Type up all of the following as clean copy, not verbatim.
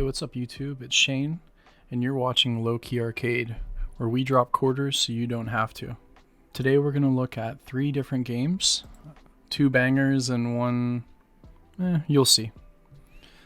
Hey, what's up YouTube? It's Shane, and you're watching Lowkey Arcade, where we drop quarters so you don't have to. Today we're going to look at 3 different games, 2 bangers and one, you'll see.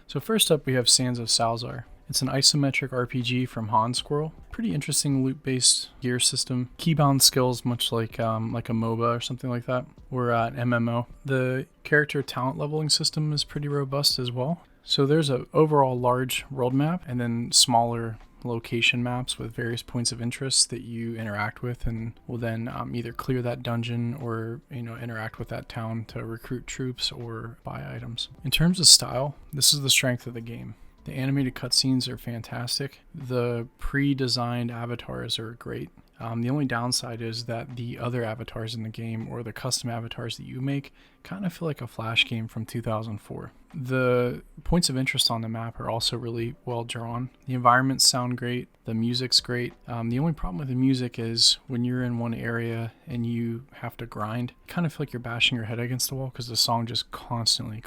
So first up we have Sands of Salazar. It's an isometric RPG from Han Squirrel. Pretty interesting loot-based gear system. Keybound skills, much like a MOBA or something like that, or an MMO. The character talent leveling system is pretty robust as well. So there's an overall large world map and then smaller location maps with various points of interest that you interact with, and will then either clear that dungeon or interact with that town to recruit troops or buy items. In terms of style, this is the strength of the game. The animated cutscenes are fantastic. The pre-designed avatars are great. The only downside is that the other avatars in the game, or the custom avatars that you make, kind of feel like a Flash game from 2004. The points of interest on the map are also really well drawn. The environments sound great. The music's great. The only problem with the music is when you're in one area and you have to grind, you kind of feel like you're bashing your head against the wall because the song just constantly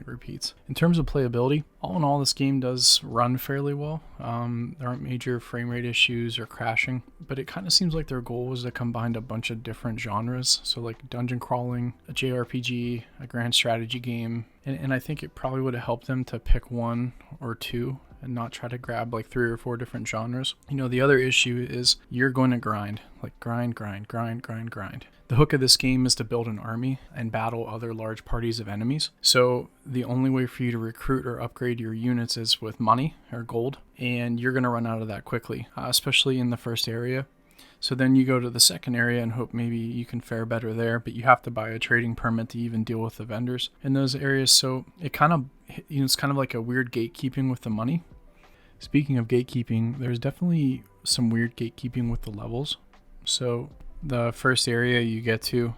repeats. In terms of playability, all in all, this game does run fairly well. There aren't major frame rate issues or crashing, but it kind of seems like their goal was to combine a bunch of different genres. So like dungeon crawling, a JRPG, a grand strategy game, and I think it probably would have helped them to pick 1 or 2 and not try to grab like 3 or 4 different genres. The other issue is you're going to grind. The hook of this game is to build an army and battle other large parties of enemies. So the only way for you to recruit or upgrade your units is with money or gold, and you're going to run out of that quickly, especially in the first area. So then you go to the second area and hope maybe you can fare better there, but you have to buy a trading permit to even deal with the vendors in those areas. So it kind of, it's kind of like a weird gatekeeping with the money. Speaking of gatekeeping, there's definitely some weird gatekeeping with the levels. So the first area you get to,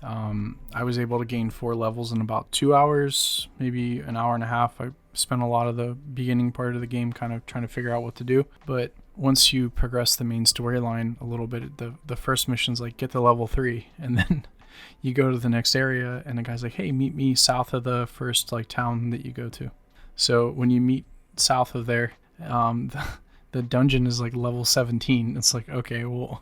I was able to gain 4 levels in about 2 hours, maybe an hour and a half. I spent a lot of the beginning part of the game kind of trying to figure out what to do. But once you progress the main storyline a little bit, the first mission's like, get to level 3. And then you go to the next area and the guy's like, hey, meet me south of the first town that you go to. So when you meet south of there, the dungeon is like level 17. It's like, okay, well,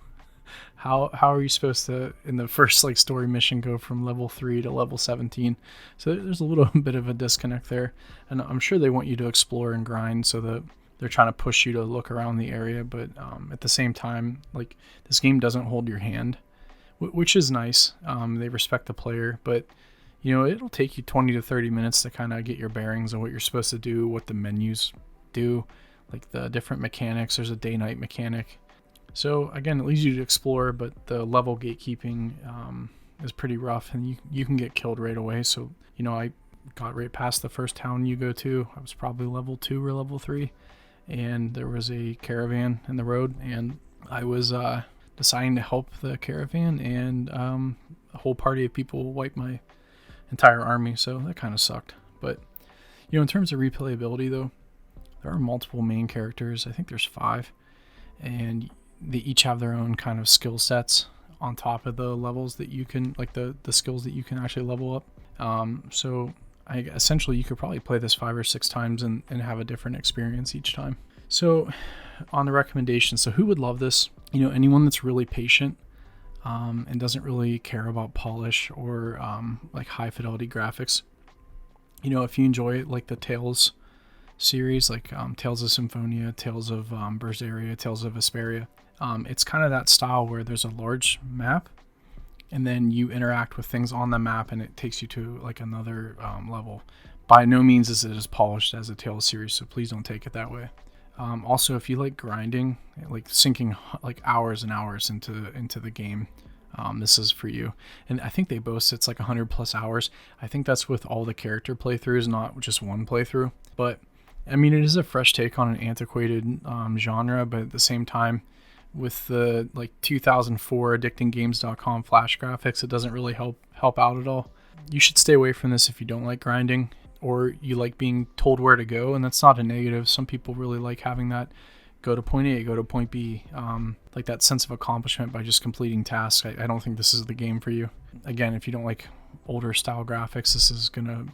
how are you supposed to, in the first story mission, go from level 3 to level 17? So there's a little bit of a disconnect there, and I'm sure they want you to explore and grind, so that they're trying to push you to look around the area, but at the same time, this game doesn't hold your hand, which is nice. They respect the player, but it'll take you 20 to 30 minutes to kind of get your bearings on what you're supposed to do, what the menus do, like the different mechanics. There's a day-night mechanic. So again, it leads you to explore, but the level gatekeeping is pretty rough, and you can get killed right away. So I got right past the first town you go to. I was probably level 2 or level 3, and there was a caravan in the road, and I was deciding to help the caravan, and a whole party of people wiped my entire army, so that kind of sucked. But in terms of replayability though, there are multiple main characters. I think there's 5, and they each have their own kind of skill sets on top of the levels that you can, the skills that you can actually level up. So essentially you could probably play this 5 or 6 times and have a different experience each time. So on the recommendations, so who would love this? Anyone that's really patient and doesn't really care about polish or high fidelity graphics. If you enjoy the Tales series, Tales of Symphonia, Tales of Berseria, Tales of Vesperia, it's kind of that style where there's a large map and then you interact with things on the map and it takes you to another level. By no means is it as polished as a Tales series, so please don't take it that way. Also, if you like grinding, sinking hours and hours into the game, this is for you. And I think they boast it's 100+ hours. I think that's with all the character playthroughs, not just one playthrough. But I mean, it is a fresh take on an antiquated genre, but at the same time, with the 2004 addictinggames.com flash graphics, it doesn't really help out at all. You should stay away from this if you don't like grinding, or you like being told where to go, and that's not a negative. Some people really like having that go to point A, go to point B, that sense of accomplishment by just completing tasks. I don't think this is the game for you. Again, if you don't like older style graphics, this is gonna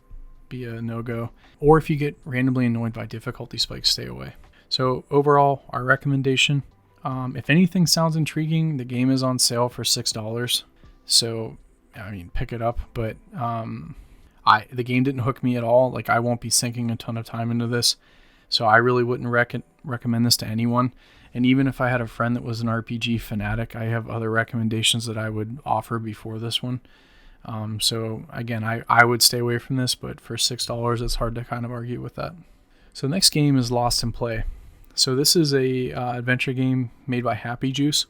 be a no-go. Or if you get randomly annoyed by difficulty spikes, stay away. So overall, our recommendation, if anything sounds intriguing, the game is on sale for $6. So, I mean, pick it up. But the game didn't hook me at all. Like, I won't be sinking a ton of time into this. So I really wouldn't recommend this to anyone. And even if I had a friend that was an RPG fanatic, I have other recommendations that I would offer before this one. So again, I would stay away from this, but for $6, it's hard to kind of argue with that. So the next game is Lost in Play. So this is a adventure game made by Happy Juice.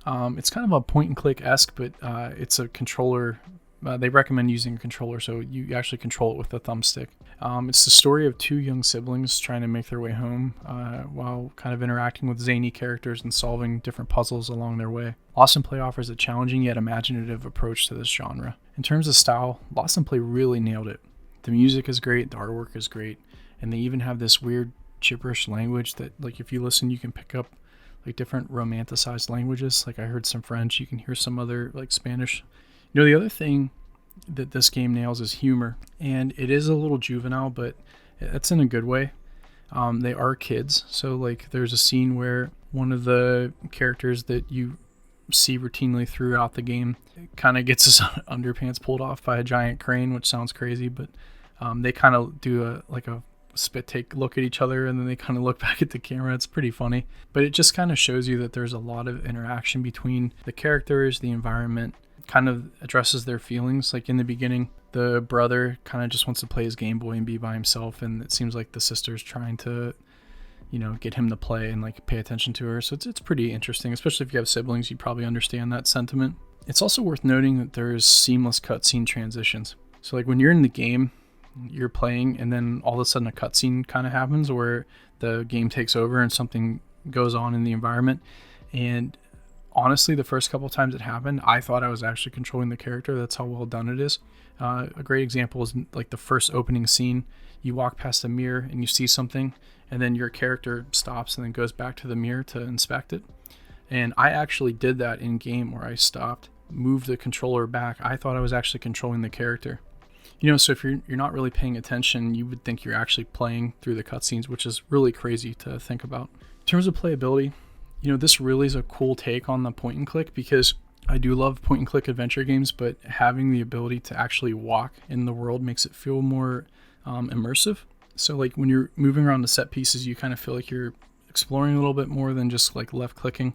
It's kind of a point and click-esque, but it's a controller. They recommend using a controller, so you actually control it with a thumbstick. It's the story of two young siblings trying to make their way home while kind of interacting with zany characters and solving different puzzles along their way. Lost in Play offers a challenging yet imaginative approach to this genre. In terms of style, Lost in Play really nailed it. The music is great, the artwork is great, and they even have this weird gibberish language that, like, if you listen, you can pick up like different romanticized languages. Like, I heard some French, you can hear some other like Spanish. You know, the other thing that this game nails is humor, and it is a little juvenile, but it's in a good way. They are kids, so like there's a scene where one of the characters that you see routinely throughout the game kind of gets his underpants pulled off by a giant crane, which sounds crazy, but they kind of do a spit take look at each other, and then they kind of look back at the camera. It's pretty funny, but it just kind of shows you that there's a lot of interaction between the characters, the environment, kind of addresses their feelings. Like in the beginning, the brother kind of just wants to play his Game Boy and be by himself, and it seems like the sister's trying to, you know, get him to play and like pay attention to her. So it's pretty interesting, especially if you have siblings. You probably understand that sentiment. It's also worth noting that there's seamless cutscene transitions. So like when you're in the game, you're playing, and then all of a sudden a cutscene kind of happens where the game takes over and something goes on in the environment. And honestly, the first couple times it happened, I thought I was actually controlling the character. That's how well done it is. A great example is like the first opening scene. You walk past a mirror and you see something, and then your character stops and then goes back to the mirror to inspect it. And I actually did that in game, where I stopped, moved the controller back. I thought I was actually controlling the character. You know, so if you're not really paying attention, you would think you're actually playing through the cutscenes, which is really crazy to think about. In terms of playability, you know, this really is a cool take on the point and click, because I do love point and click adventure games, but having the ability to actually walk in the world makes it feel more immersive. So like when you're moving around the set pieces, you kind of feel like you're exploring a little bit more than just like left clicking.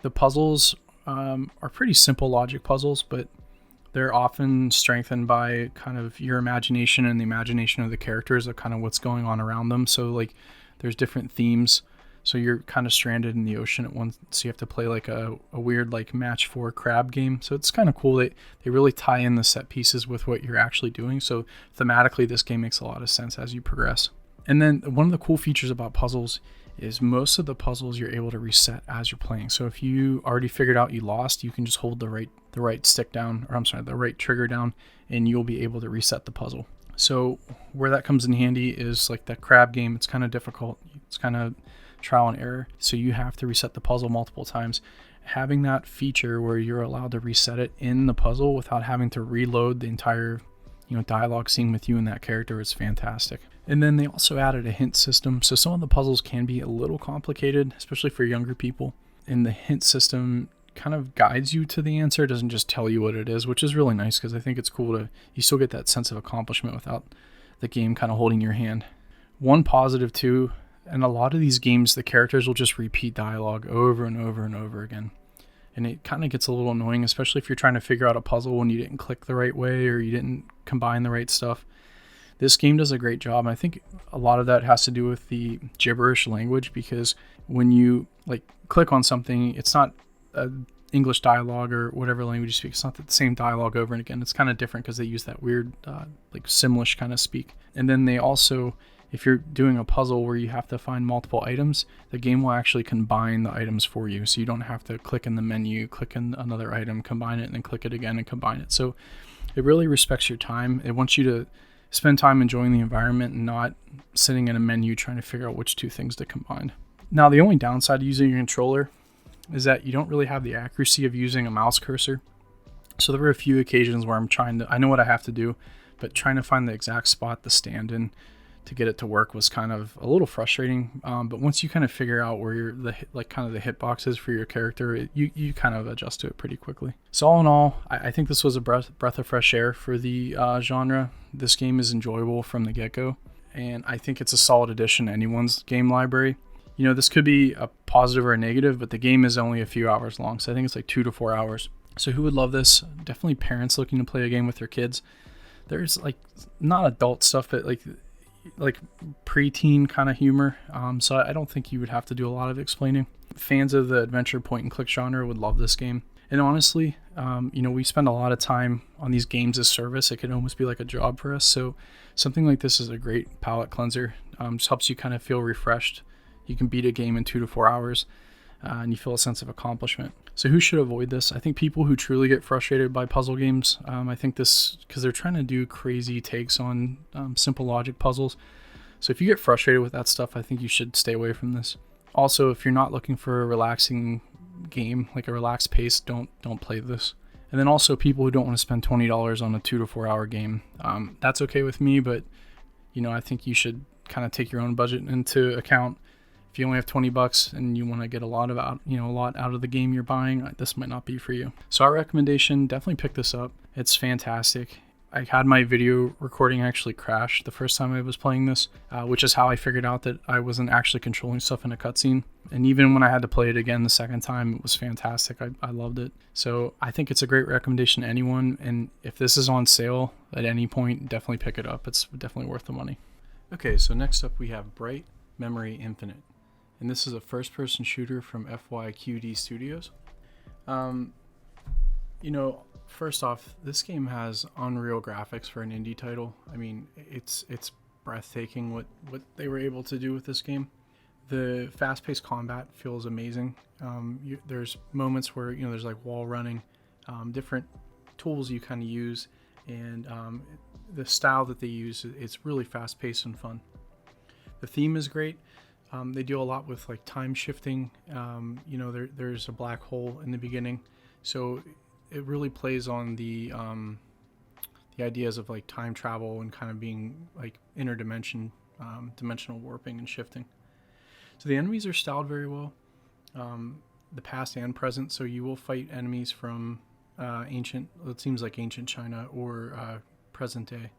The puzzles are pretty simple logic puzzles, but they're often strengthened by kind of your imagination and the imagination of the characters of kind of what's going on around them. So like there's different themes. So you're kind of stranded in the ocean at once. So you have to play like a weird like match 4 crab game. So it's kind of cool. They really tie in the set pieces with what you're actually doing. So thematically, this game makes a lot of sense as you progress. And then one of the cool features about puzzles is most of the puzzles you're able to reset as you're playing. So if you already figured out you lost, you can just hold the right stick down, or the right trigger down, and you'll be able to reset the puzzle. So where that comes in handy is like that crab game. It's kind of difficult. It's kind of trial and error. So you have to reset the puzzle multiple times. Having that feature where you're allowed to reset it in the puzzle without having to reload the entire, you know, dialogue scene with you and that character is fantastic. And then they also added a hint system. So some of the puzzles can be a little complicated, especially for younger people. And the hint system kind of guides you to the answer. It doesn't just tell you what it is, which is really nice, because I think it's cool you still get that sense of accomplishment without the game kind of holding your hand. One positive too, and a lot of these games, the characters will just repeat dialogue over and over and over again. And it kind of gets a little annoying, especially if you're trying to figure out a puzzle when you didn't click the right way or you didn't combine the right stuff. This game does a great job. I think a lot of that has to do with the gibberish language, because when you like click on something, it's not English dialogue or whatever language you speak. It's not the same dialogue over and again. It's kind of different because they use that weird like Simlish kind of speak. And then they also, if you're doing a puzzle where you have to find multiple items, the game will actually combine the items for you. So you don't have to click in the menu, click in another item, combine it, and then click it again and combine it. So it really respects your time. It wants you to spend time enjoying the environment and not sitting in a menu trying to figure out which two things to combine. Now, the only downside to using your controller is that you don't really have the accuracy of using a mouse cursor. So there were a few occasions where I know what I have to do, but trying to find the exact spot to stand in to get it to work was kind of a little frustrating. But once you kind of figure out where the hitbox is for your character, you kind of adjust to it pretty quickly. So all in all, I think this was a breath of fresh air for the genre. This game is enjoyable from the get-go, and I think it's a solid addition to anyone's game library. You know, this could be a positive or a negative, but the game is only a few hours long, so I think it's like 2 to 4 hours. So who would love this? Definitely parents looking to play a game with their kids. There's like not adult stuff, but like preteen kind of humor. So I don't think you would have to do a lot of explaining. Fans of the adventure point and click genre would love this game. And honestly, we spend a lot of time on these games as service. It can almost be like a job for us. So something like this is a great palate cleanser. Just helps you kind of feel refreshed. You can beat a game in 2 to 4 hours, and you feel a sense of accomplishment. So who should avoid this? I think people who truly get frustrated by puzzle games. I think this, because they're trying to do crazy takes on simple logic puzzles. So if you get frustrated with that stuff, I think you should stay away from this. Also, if you're not looking for a relaxing game, like a relaxed pace, don't play this. And then also people who don't want to spend $20 on a 2 to 4 hour game. That's okay with me, but I think you should kind of take your own budget into account. If you only have $20 and you want to get a lot out of the game you're buying, this might not be for you. So our recommendation, definitely pick this up. It's fantastic. I had my video recording actually crash the first time I was playing this, which is how I figured out that I wasn't actually controlling stuff in a cutscene. And even when I had to play it again the second time, it was fantastic. I loved it. So I think it's a great recommendation to anyone. And if this is on sale at any point, definitely pick it up. It's definitely worth the money. Okay, so next up we have Bright Memory Infinite. And this is a first-person shooter from FYQD Studios. First off, this game has unreal graphics for an indie title. I mean, it's breathtaking what they were able to do with this game. The fast-paced combat feels amazing. There's moments where there's like wall running, different tools you kind of use, and the style that they use, it's really fast-paced and fun. The theme is great. They deal a lot with like time shifting. There's a black hole in the beginning, so it really plays on the ideas of like time travel and kind of being like dimensional warping and shifting. So the enemies are styled very well, the past and present. So you will fight enemies from ancient China or present day.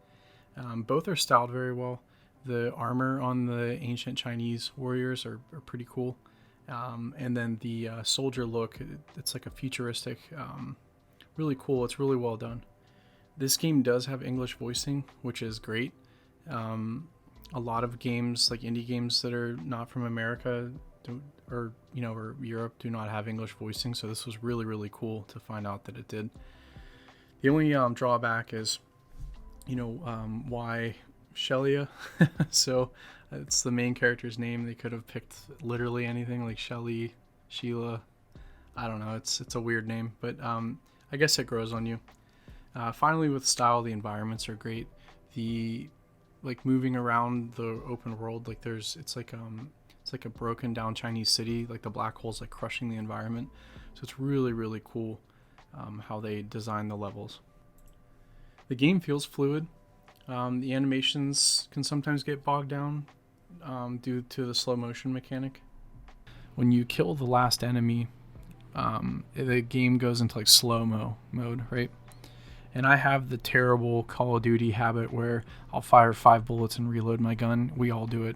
Both are styled very well. The armor on the ancient Chinese warriors are pretty cool. And then the soldier look, it's like a futuristic, really cool. It's really well done. This game does have English voicing, which is great. A lot of games, like indie games that are not from America or Europe, do not have English voicing. So this was really, really cool to find out that it did. The only drawback is, why Shelia. So it's the main character's name. They could have picked literally anything like Shelly, Sheila. I don't know. It's a weird name, but I guess it grows on you. Finally, with style, the environments are great. The moving around the open world, it's like a broken down Chinese city. Like the black hole's like crushing the environment. So it's really, really cool how they design the levels. The game feels fluid. The animations can sometimes get bogged down due to the slow motion mechanic. When you kill the last enemy, the game goes into like slow-mo mode, right? And I have the terrible Call of Duty habit where I'll fire 5 bullets and reload my gun. We all do it.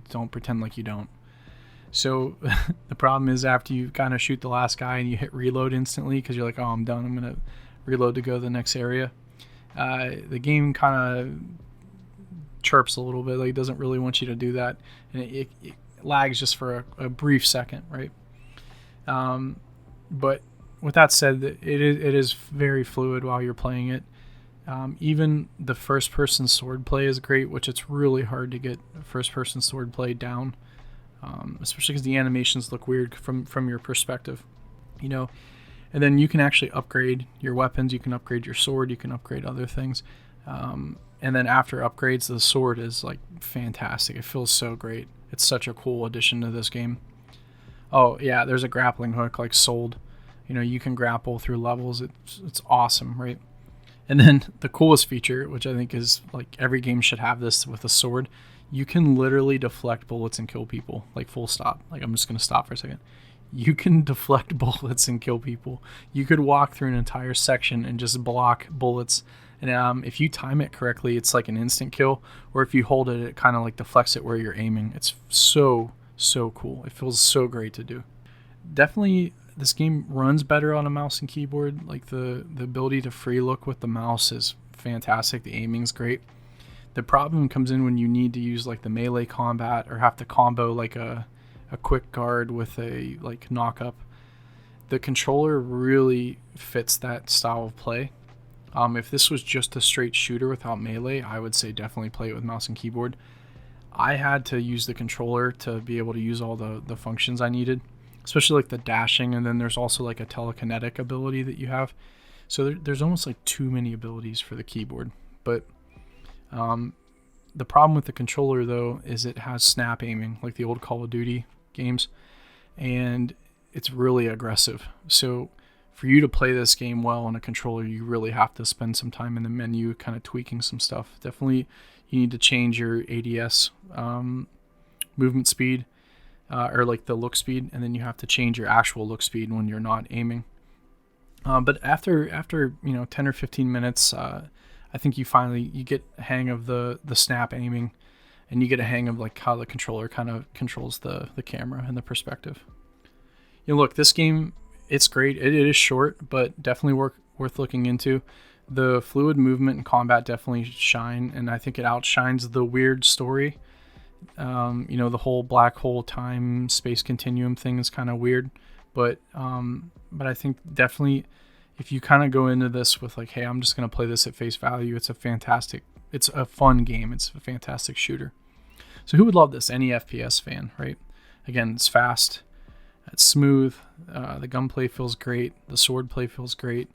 Don't pretend like you don't. So the problem is after you kind of shoot the last guy and you hit reload instantly because you're like, oh, I'm done. I'm going to reload to go to the next area. The game kind of chirps a little bit. Like, it doesn't really want you to do that. And it lags just for a brief second, right? But with that said, it is very fluid while you're playing it. Even the first-person swordplay is great, which it's really hard to get first-person swordplay down, especially because the animations look weird from your perspective, And then you can actually upgrade your weapons. You can upgrade your sword. You can upgrade other things. And then after upgrades, the sword is like fantastic. It feels so great. It's such a cool addition to this game. Oh yeah, there's a grappling hook like Sold. You can grapple through levels. It's awesome, right? And then the coolest feature, which I think is like every game should have this with a sword, you can literally deflect bullets and kill people, like full stop. Like I'm just going to stop for a second. You can deflect bullets and kill people. You could walk through an entire section and just block bullets. And if you time it correctly, it's like an instant kill. Or if you hold it, it kind of like deflects it where you're aiming. It's so cool. It feels so great to do. Definitely, this game runs better on a mouse and keyboard. Like the ability to free look with the mouse is fantastic. The aiming's great. The problem comes in when you need to use like the melee combat or have to combo like a quick guard with a like knock up. The controller really fits that style of play. If this was just a straight shooter without melee, I would say definitely play it with mouse and keyboard. I had to use the controller to be able to use all the functions I needed, especially like the dashing, and then there's also like a telekinetic ability that you have. So there's almost like too many abilities for the keyboard. But the problem with the controller, though, is it has snap aiming, like the old Call of Duty games, and it's really aggressive. So for you to play this game well on a controller, you really have to spend some time in the menu kind of tweaking some stuff. Definitely you need to change your ADS movement speed or like the look speed, and then you have to change your actual look speed when you're not aiming. But after 10 or 15 minutes, I think you get a hang of the snap aiming, and you get a hang of like how the controller kind of controls the camera and the perspective. Look, this game, it's great. It is short, but definitely worth looking into. The fluid movement and combat definitely shine, and I think it outshines the weird story. The whole black hole time space continuum thing is kind of weird, but I think definitely if you kind of go into this with like, hey, I'm just going to play this at face value, it's a fun game. It's a fantastic shooter. So who would love this? Any FPS fan, right? Again, it's fast, it's smooth, the gunplay feels great, the sword play feels great.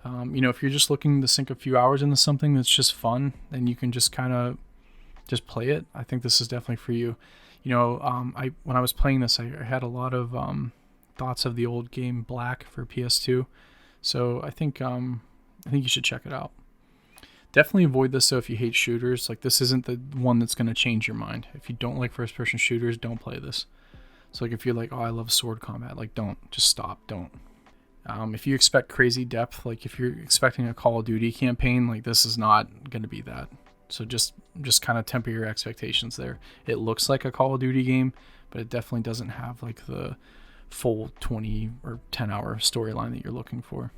If you're just looking to sink a few hours into something that's just fun, then you can just kind of just play it. I think this is definitely for you. When I was playing this, I had a lot of thoughts of the old game Black for PS2. So I think you should check it out. Definitely avoid this though if you hate shooters. Like this isn't the one that's going to change your mind. If you don't like first-person shooters, don't play this. So like if you're like, oh, I love sword combat, like just stop, don't. If you expect crazy depth, like if you're expecting a Call of Duty campaign, like this is not going to be that. So just kind of temper your expectations there. It looks like a Call of Duty game, but it definitely doesn't have like the full 20 or 10 hour storyline that you're looking for.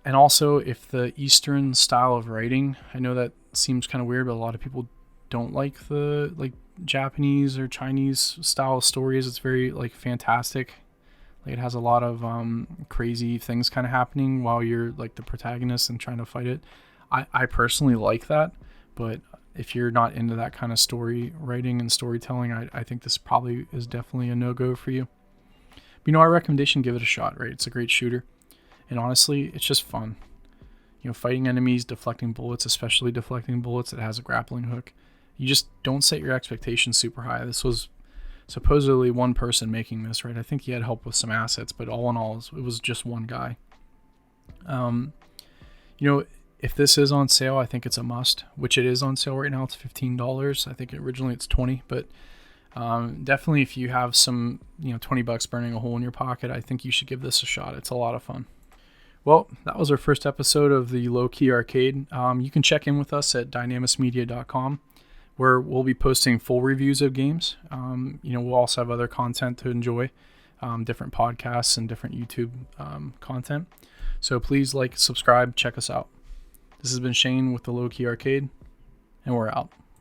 And also if the Eastern style of writing, I know that seems kind of weird, but a lot of people don't like the like Japanese or Chinese style stories. It's very like fantastic. Like it has a lot of crazy things kind of happening while you're like the protagonist and trying to fight it. I personally like that, but if you're not into that kind of story writing and storytelling, I think this probably is definitely a no-go for you. But, our recommendation, give it a shot, right? It's a great shooter. And honestly, it's just fun. Fighting enemies, deflecting bullets, especially deflecting bullets, it has a grappling hook. You just don't set your expectations super high. This was supposedly one person making this, right? I think he had help with some assets, but all in all, it was just one guy. If this is on sale, I think it's a must, which it is on sale right now. It's $15. I think originally it's $20, but definitely if you have some, $20 burning a hole in your pocket, I think you should give this a shot. It's a lot of fun. Well, that was our first episode of the Lowkey Arcade. You can check in with us at dynamismedia.com, where we'll be posting full reviews of games. We'll also have other content to enjoy, different podcasts and different YouTube content. So please subscribe, check us out. This has been Shane with the Lowkey Arcade, and we're out.